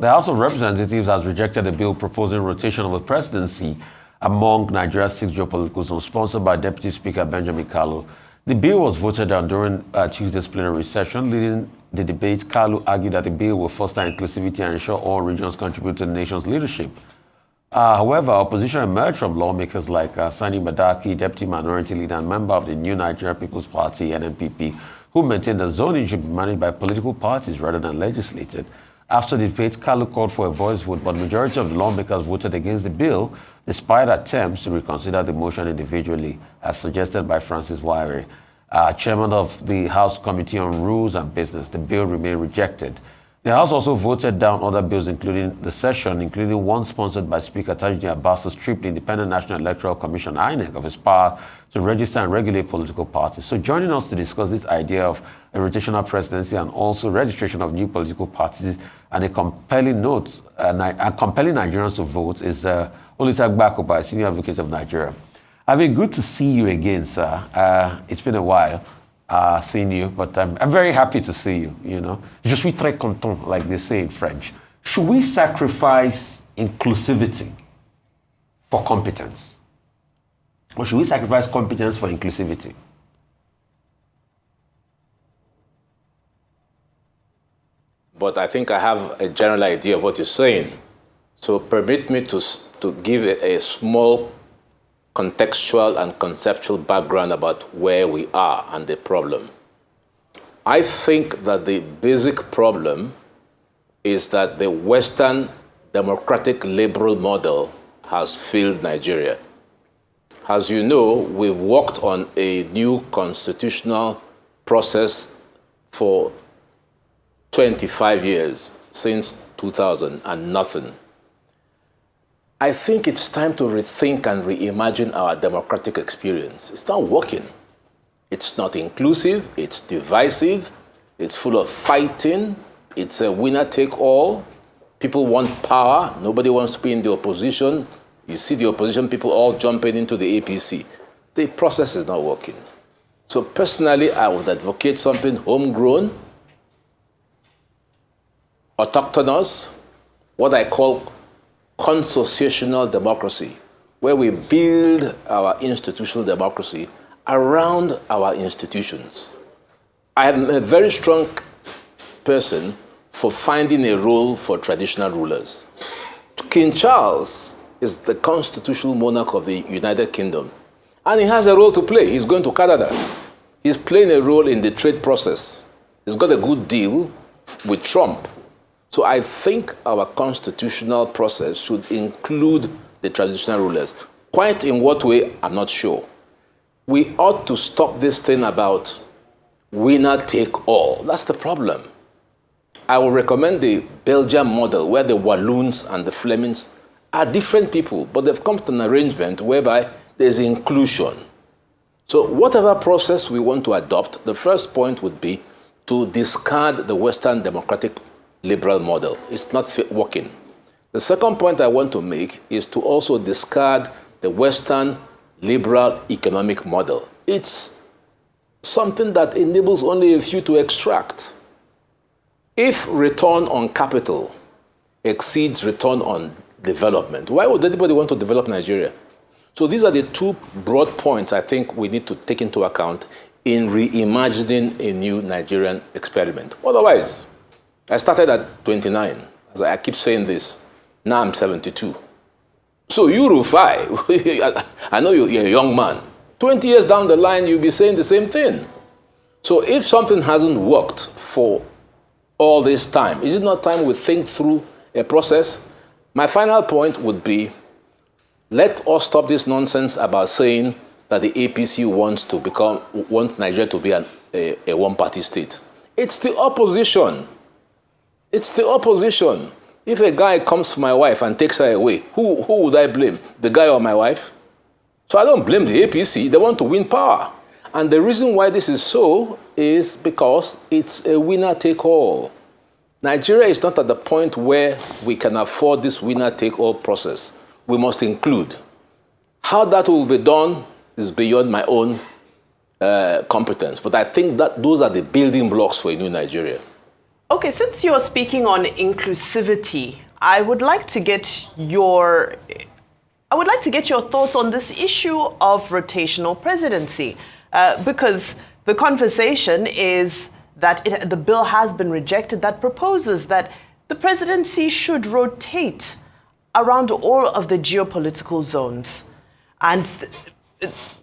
The House of Representatives has rejected a bill proposing rotation of the presidency among Nigeria's 6 geopolitical zones, sponsored by Deputy Speaker Benjamin Kalu. The bill was voted down during Tuesday's plenary session. Leading the debate, Kalu argued that the bill will foster inclusivity and ensure all regions contribute to the nation's leadership. However, opposition emerged from lawmakers like Sani Madaki, Deputy Minority Leader and member of the New Nigeria People's Party, NNPP, who maintained that zoning should be managed by political parties rather than legislated. After the debate, Kalu called for a voice vote, but the majority of the lawmakers voted against the bill, despite attempts to reconsider the motion individually, as suggested by Francis Wire, chairman of the House Committee on Rules and Business. The bill remained rejected. The House also voted down other bills including one sponsored by Speaker Tajuddin Abbas to strip the Independent National Electoral Commission, INEC, of its power to register and regulate political parties. So joining us to discuss this idea of a rotational presidency and also registration of new political parties and compelling Nigerians to vote is Olisa Agbakoba, Senior Advocate of Nigeria. I mean, good to see you again, sir. It's been a while seeing you, but I'm very happy to see you, you know. Je suis très content, like they say in French. Should we sacrifice inclusivity for competence? Or should we sacrifice competence for inclusivity? But I think I have a general idea of what you're saying. So permit me to give a small contextual and conceptual background about where we are and the problem. I think that the basic problem is that the Western democratic liberal model has failed Nigeria. As you know, we've worked on a new constitutional process for 25 years, since 2000, and nothing. I think it's time to rethink and reimagine our democratic experience. It's not working. It's not inclusive, it's divisive, it's full of fighting, it's a winner-take-all. People want power, nobody wants to be in the opposition. You see the opposition people all jumping into the APC. The process is not working. So personally, I would advocate something homegrown, autochthonous, what I call consociational democracy, where we build our institutional democracy around our institutions. I am a very strong person for finding a role for traditional rulers. King Charles is the constitutional monarch of the United Kingdom, and he has a role to play. He's going to Canada. He's playing a role in the trade process. He's got a good deal with Trump. So I think our constitutional process should include the traditional rulers. Quite in what way, I'm not sure. We ought to stop this thing about winner take all. That's the problem. I will recommend the Belgian model, where the Walloons and the Flemings are different people, but they've come to an arrangement whereby there's inclusion. So whatever process we want to adopt, the first point would be to discard the Western democratic liberal model. It's not working. The second point I want to make is to also discard the Western liberal economic model. It's something that enables only a few to extract. If return on capital exceeds return on development, why would anybody want to develop Nigeria? So these are the two broad points I think we need to take into account in reimagining a new Nigerian experiment. Otherwise, I started at 29. I keep saying this. Now I'm 72. So you, Rufai, I know you're a young man. 20 years down the line, you'll be saying the same thing. So if something hasn't worked for all this time, is it not time we think through a process? My final point would be, let us stop this nonsense about saying that the APC wants Nigeria to be a one-party state. It's the opposition. It's the opposition. If a guy comes to my wife and takes her away, who would I blame? The guy or my wife? So I don't blame the APC. They want to win power. And the reason why this is so is because it's a winner-take-all. Nigeria is not at the point where we can afford this winner-take-all process. We must include. How that will be done is beyond my own competence. But I think that those are the building blocks for a new Nigeria. Okay, since you're speaking on inclusivity, I would like to get your thoughts on this issue of rotational presidency, because the conversation is that the bill has been rejected that proposes that the presidency should rotate around all of the geopolitical zones. And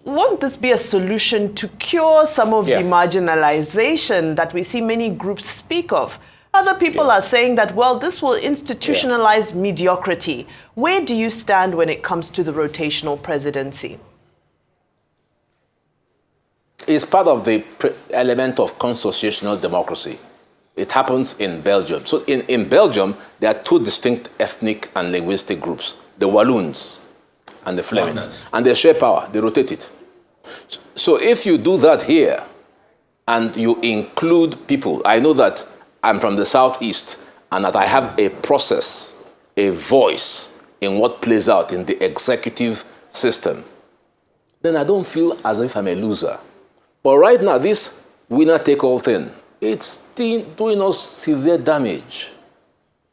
won't this be a solution to cure some of the marginalization that we see many groups speak of? Other people are saying that, well, this will institutionalize mediocrity. Where do you stand when it comes to the rotational presidency? It's part of the element of consociational democracy. It happens in Belgium. So in Belgium, there are two distinct ethnic and linguistic groups, the Walloons and the Flemings. And they share power, they rotate it. So if you do that here, and you include people, I know that I'm from the Southeast, and that I have a process, a voice in what plays out in the executive system, then I don't feel as if I'm a loser. But right now, this winner-take-all thing, it's doing us severe damage.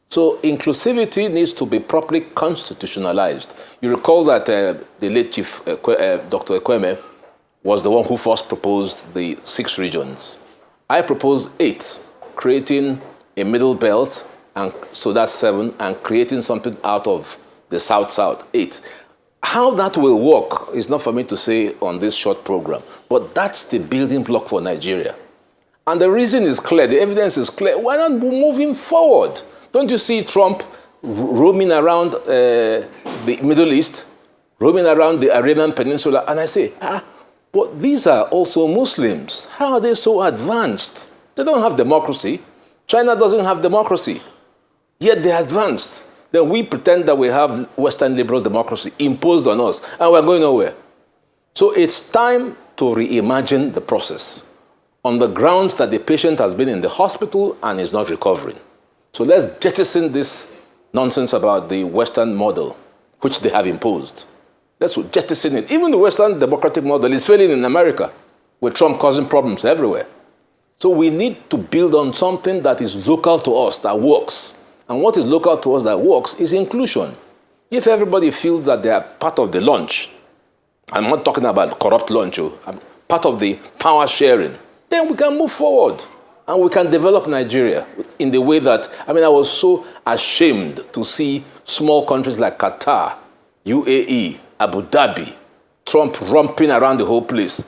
So inclusivity needs to be properly constitutionalized. You recall that the late Chief Dr. Ekweme was the one who first proposed the 6 regions. I proposed 8, creating a middle belt, and so that's 7, and creating something out of the South-South, 8. How that will work is not for me to say on this short program, but that's the building block for Nigeria. And the reason is clear, the evidence is clear. Why not moving forward? Don't you see Trump roaming around the Middle East, roaming around the Arabian Peninsula? And I say, but these are also Muslims. How are they so advanced? They don't have democracy. China doesn't have democracy. Yet they're advanced. Then we pretend that we have Western liberal democracy imposed on us, and we're going nowhere. So it's time to reimagine the process on the grounds that the patient has been in the hospital and is not recovering. So let's jettison this nonsense about the Western model, which they have imposed. Let's jettison it. Even the Western democratic model is failing in America, with Trump causing problems everywhere. So we need to build on something that is local to us, that works. And what is local to us that works is inclusion. If everybody feels that they are part of the lunch, I'm not talking about corrupt lunch, I'm part of the power sharing, then we can move forward and we can develop Nigeria in the way that, I was so ashamed to see small countries like Qatar, UAE, Abu Dhabi, Trump romping around the whole place,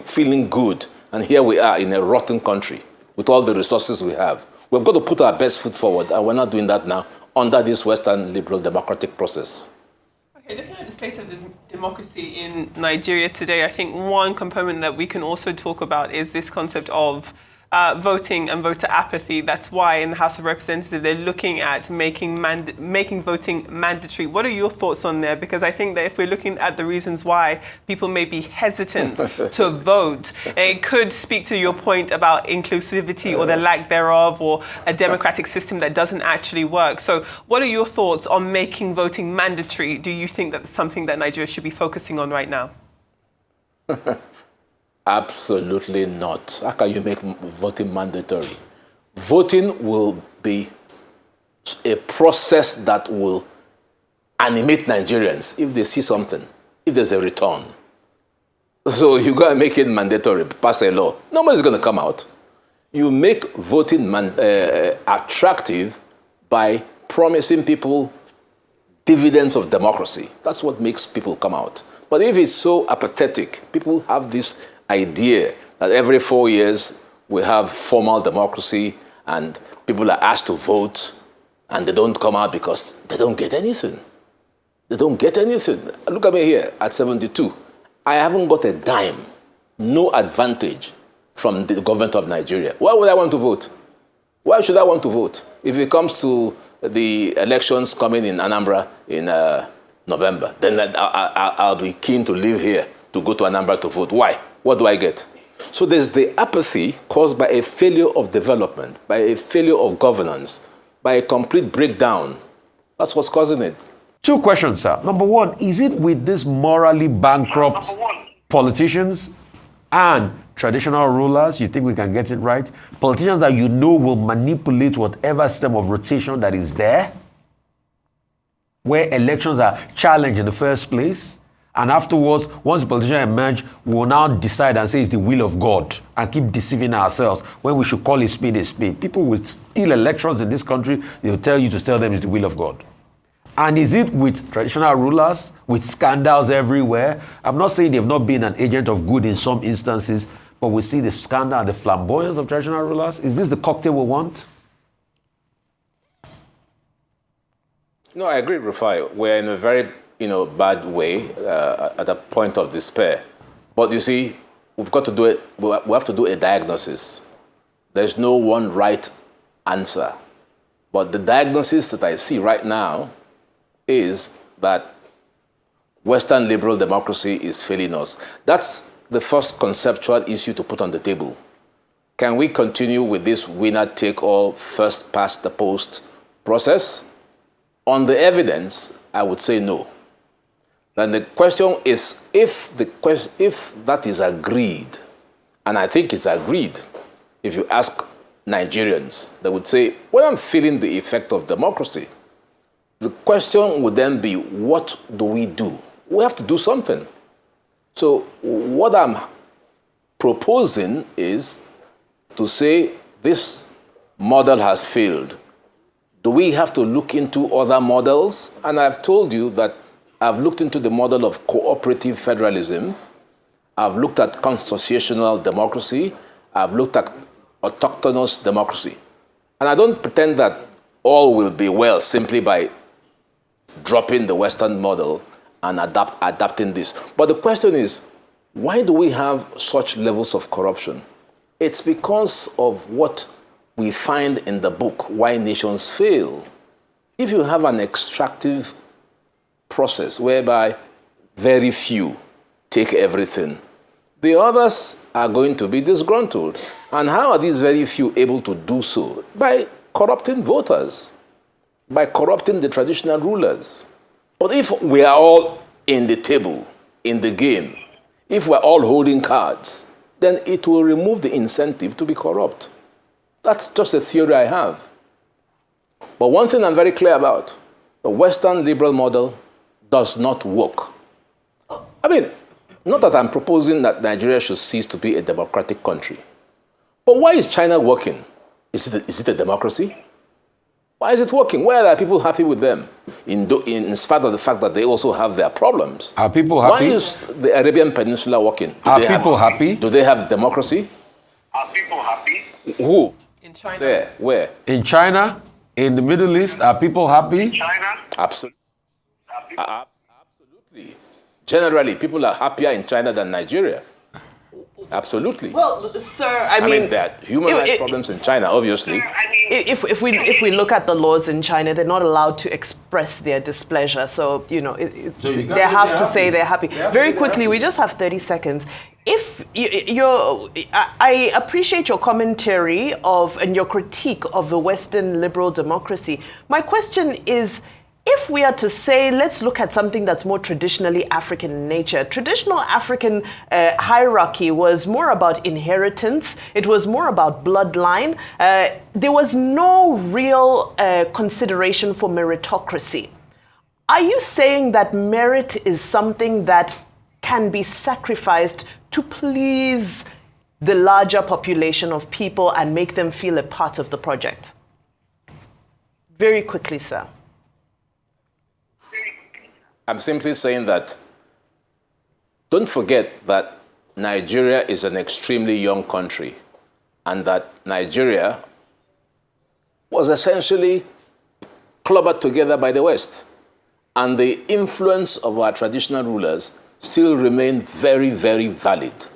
feeling good. And here we are in a rotten country with all the resources we have. We've got to put our best foot forward, and we're not doing that now under this Western liberal democratic process. Okay, looking at the state of democracy in Nigeria today, I think one component that we can also talk about is this concept of voting and voter apathy. That's why in the House of Representatives, they're looking at making voting mandatory. What are your thoughts on there? Because I think that if we're looking at the reasons why people may be hesitant to vote, it could speak to your point about inclusivity or the lack thereof, or a democratic system that doesn't actually work. So what are your thoughts on making voting mandatory? Do you think that's something that Nigeria should be focusing on right now? Absolutely not. How can you make voting mandatory? Voting will be a process that will animate Nigerians if they see something, if there's a return. So you got to make it mandatory, pass a law. Nobody's going to come out. You make voting attractive by promising people dividends of democracy. That's what makes people come out. But if it's so apathetic, people have this idea that every 4 years we have formal democracy and people are asked to vote and they don't come out because they don't get anything. They don't get anything. Look at me here at 72. I haven't got a dime, no advantage from the government of Nigeria. Why would I want to vote? Why should I want to vote? If it comes to the elections coming in Anambra in November, then I'll be keen to live here to go to Anambra to vote. Why? What do I get? So there's the apathy caused by a failure of development, by a failure of governance, by a complete breakdown. That's what's causing it. 2 questions, sir. Number 1, is it with these morally bankrupt politicians and traditional rulers, you think we can get it right? Politicians that you know will manipulate whatever system of rotation that is there, where elections are challenged in the first place, and afterwards, once the politicians emerge, we will now decide and say it's the will of God and keep deceiving ourselves when we should call a spade a spade. People will steal elections in this country. They'll tell you to tell them it's the will of God. And is it with traditional rulers, with scandals everywhere? I'm not saying they've not been an agent of good in some instances, but we see the scandal and the flamboyance of traditional rulers. Is this the cocktail we want? No, I agree, Rufai. We're in a very bad way at a point of despair. But you see, we've got to do it. We have to do a diagnosis. There's no one right answer. But the diagnosis that I see right now is that Western liberal democracy is failing us. That's the first conceptual issue to put on the table. Can we continue with this winner-take-all, first-past-the-post process? On the evidence, I would say no. Then the question is, if that is agreed, and I think it's agreed, if you ask Nigerians, they would say, well, I'm feeling the effect of democracy. The question would then be, what do? We have to do something. So what I'm proposing is to say this model has failed. Do we have to look into other models? And I've told you that I've looked into the model of cooperative federalism. I've looked at consociational democracy. I've looked at autochthonous democracy. And I don't pretend that all will be well simply by dropping the Western model and adapting this. But the question is, why do we have such levels of corruption? It's because of what we find in the book, Why Nations Fail. If you have an extractive process whereby very few take everything, the others are going to be disgruntled. And how are these very few able to do so? By corrupting voters, by corrupting the traditional rulers. But if we are all in the table, in the game, if we're all holding cards, then it will remove the incentive to be corrupt. That's just a theory I have. But one thing I'm very clear about, the Western liberal model does not work. I mean, not that I'm proposing that Nigeria should cease to be a democratic country. But why is China working? Is it a democracy? Why is it working? Why are people happy with them? In spite of the fact that they also have their problems. Are people happy? Why is the Arabian Peninsula working? Are people happy? Do they have democracy? Are people happy? Who? In China. There. Where? In China? In the Middle East? Are people happy? China? Absolutely. Absolutely. Generally, people are happier in China than Nigeria. Absolutely. Well, sir, I I mean, mean, there are human rights problems in China, obviously. I mean, if we look at the laws in China, they're not allowed to express their displeasure. So So you can't they have say to they're say happy. they're happy. They have to Very say they're quickly, happy. we just have 30 seconds. If I appreciate your commentary and your critique of the Western liberal democracy. My question is, if we are to say, let's look at something that's more traditionally African in nature. Traditional African hierarchy was more about inheritance. It was more about bloodline. There was no real consideration for meritocracy. Are you saying that merit is something that can be sacrificed to please the larger population of people and make them feel a part of the project? Very quickly, sir. I'm simply saying that don't forget that Nigeria is an extremely young country and that Nigeria was essentially clobbered together by the West. And the influence of our traditional rulers still remain very, very valid.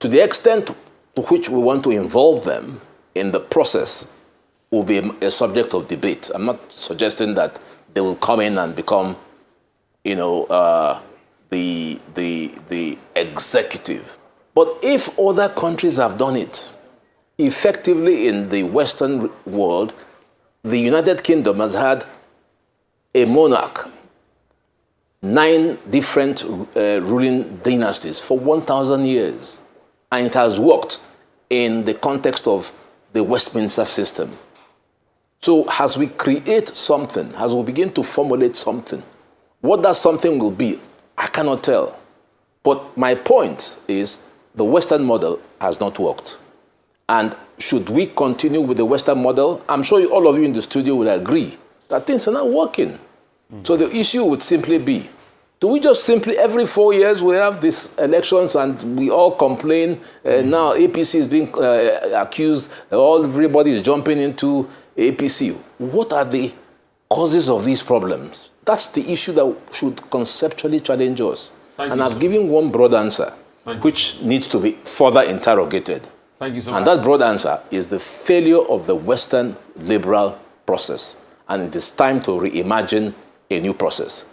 To the extent to which we want to involve them in the process will be a subject of debate. I'm not suggesting that they will come in and become the executive. But if other countries have done it, effectively in the Western world, the United Kingdom has had a monarch, 9 different ruling dynasties for 1,000 years. And it has worked in the context of the Westminster system. So as we create something, as we begin to formulate something, what that something will be, I cannot tell. But my point is the Western model has not worked. And should we continue with the Western model? I'm sure all of you in the studio will agree that things are not working. So the issue would simply be, do we just simply, every 4 years, we have these elections and we all complain, now APC is being accused, everybody is jumping into APC. What are the causes of these problems? That's the issue that should conceptually challenge us. And I've given one broad answer, which needs to be further interrogated. Thank you so much. And that broad answer is the failure of the Western liberal process. And it is time to reimagine a new process.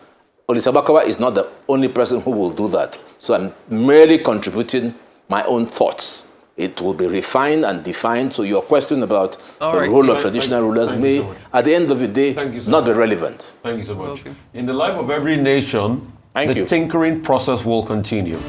Olisa Agbakoba is not the only person who will do that. So I'm merely contributing my own thoughts. It will be refined and defined. So your question about the role of traditional rulers may, at the end of the day, not be relevant. Thank you so much. In the life of every nation, the tinkering process will continue.